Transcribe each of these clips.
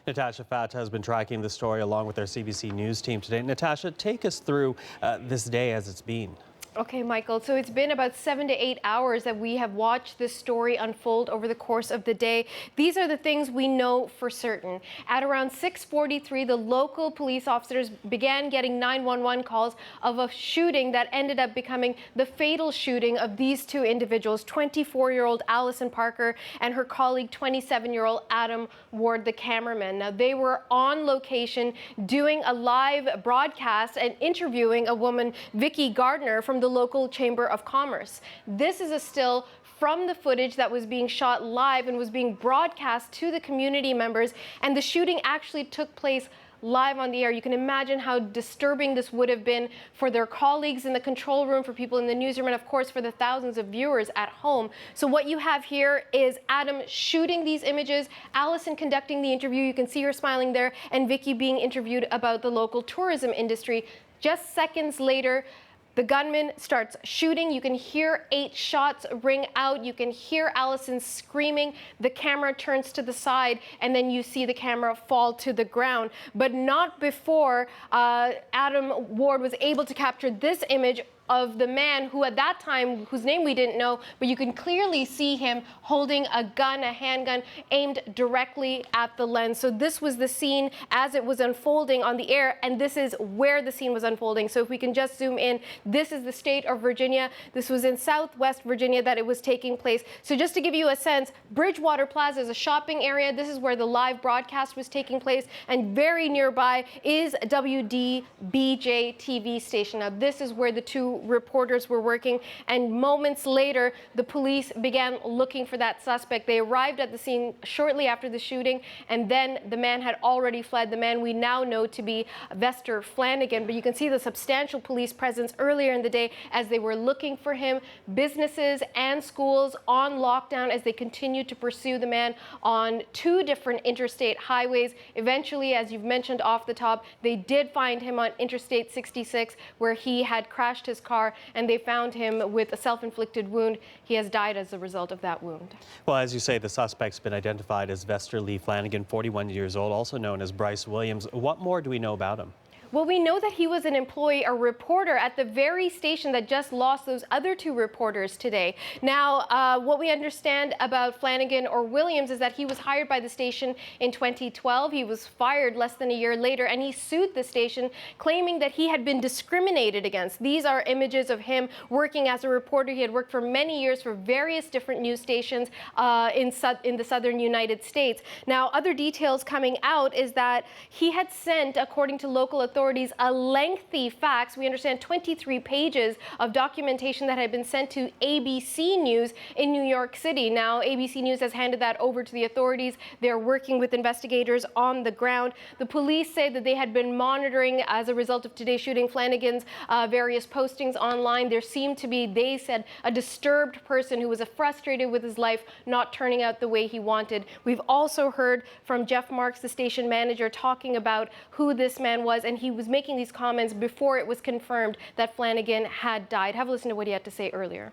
Natasha Fatt has been tracking the story along with our CBC News team today. Natasha, take us through this day as it's been. Okay, Michael, so it's been about 7 to 8 hours that we have watched this story unfold over the course of the day. These are the things we know for certain. At around 6:43, the local police officers began getting 911 calls of a shooting that ended up becoming the fatal shooting of these two individuals, 24-year-old Allison Parker and her colleague, 27-year-old Adam Ward, the cameraman. Now, they were on location doing a live broadcast and interviewing a woman, Vicky Gardner, from the local Chamber of Commerce. This is a still from the footage that was being shot live and was being broadcast to the community members, and the shooting actually took place live on the air. You can imagine how disturbing this would have been for their colleagues in the control room, for people in the newsroom, and of course for the thousands of viewers at home. So what you have here is Adam shooting these images, Allison conducting the interview, you can see her smiling there, and Vicky being interviewed about the local tourism industry. Just seconds later, the gunman starts shooting. You can hear 8 shots ring out. You can hear Allison screaming. The camera turns to the side, and then you see the camera fall to the ground. But not before Adam Ward was able to capture this image of the man who at that time, whose name we didn't know, but you can clearly see him holding a gun, a handgun, aimed directly at the lens. So this was the scene as it was unfolding on the air, and this is where the scene was unfolding. So if we can just zoom in, this is the state of Virginia. This was in Southwest Virginia that it was taking place. So just to give you a sense, Bridgewater Plaza is a shopping area. This is where the live broadcast was taking place, and very nearby is WDBJ TV station. Now this is where the two reporters were working, and moments later the police began looking for that suspect. They arrived at the scene shortly after the shooting, and then the man had already fled, the man we now know to be Lee Flanagan. But you can see the substantial police presence earlier in the day as they were looking for him. Businesses and schools on lockdown as they continued to pursue the man on 2 different interstate highways. Eventually, as you've mentioned off the top, they did find him on Interstate 66, where he had crashed his car, and they found him with a self-inflicted wound. He has died as a result of that wound. Well, as you say, the suspect's been identified as Lee Flanagan, 41 years old, also known as Bryce Williams. What more do we know about him? Well, we know that he was an employee, a reporter at the very station that just lost those other 2 reporters today. Now, what we understand about Flanagan or Williams is that he was hired by the station in 2012. He was fired less than a year later, and he sued the station, claiming that he had been discriminated against. These are images of him working as a reporter. He had worked for many years for various different news stations in the southern United States. Now, other details coming out is that he had sent, according to local authorities, a lengthy fax. We understand 23 pages of documentation that had been sent to ABC News in New York City. Now, ABC News has handed that over to the authorities. They're working with investigators on the ground. The police say that they had been monitoring, as a result of today's shooting, Flanagan's various postings online. There seemed to be, they said, a disturbed person who was frustrated with his life not turning out the way he wanted. We've also heard from Jeff Marks, the station manager, talking about who this man was, and he was making these comments before it was confirmed that Flanagan had died. Have a listen to what he had to say earlier.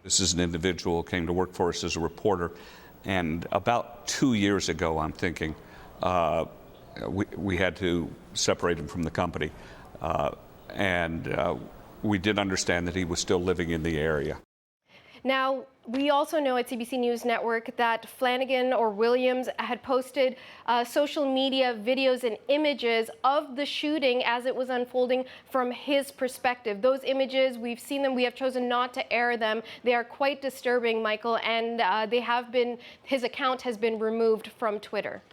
This is an individual who came to work for us as a reporter, and about 2 years ago, I'm thinking, we had to separate him from the company, and we did understand that he was still living in the area. Now, we also know at CBC News Network that Flanagan or Williams had posted social media videos and images of the shooting as it was unfolding from his perspective. Those images, we've seen them. We have chosen not to air them. They are quite disturbing, Michael, and his account has been removed from Twitter.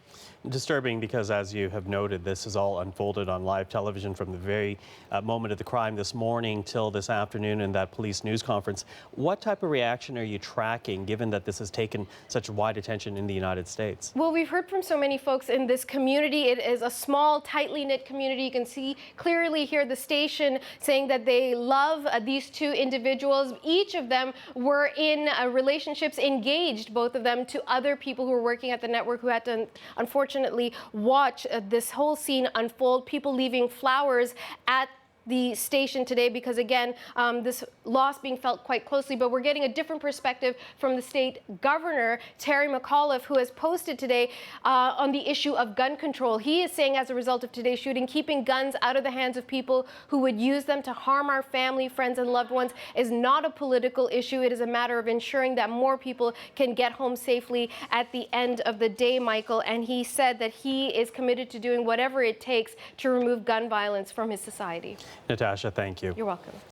Disturbing because, as you have noted, this is all unfolded on live television from the very moment of the crime this morning till this afternoon in that police news conference. What type of reaction are you tracking, given that this has taken such wide attention in the United States? Well, we've heard from so many folks in this community. It is a small, tightly knit community. You can see clearly here the station saying that they love these 2 individuals. Each of them were in relationships, engaged, both of them, to other people who were working at the network who had to, unfortunately, watch this whole scene unfold. People leaving flowers at the station today because, again, this loss being felt quite closely, but we're getting a different perspective from the state governor, Terry McAuliffe, who has posted today on the issue of gun control. He is saying, as a result of today's shooting, keeping guns out of the hands of people who would use them to harm our family, friends, and loved ones is not a political issue. It is a matter of ensuring that more people can get home safely at the end of the day, Michael. And he said that he is committed to doing whatever it takes to remove gun violence from his society. Natasha, thank you. You're welcome.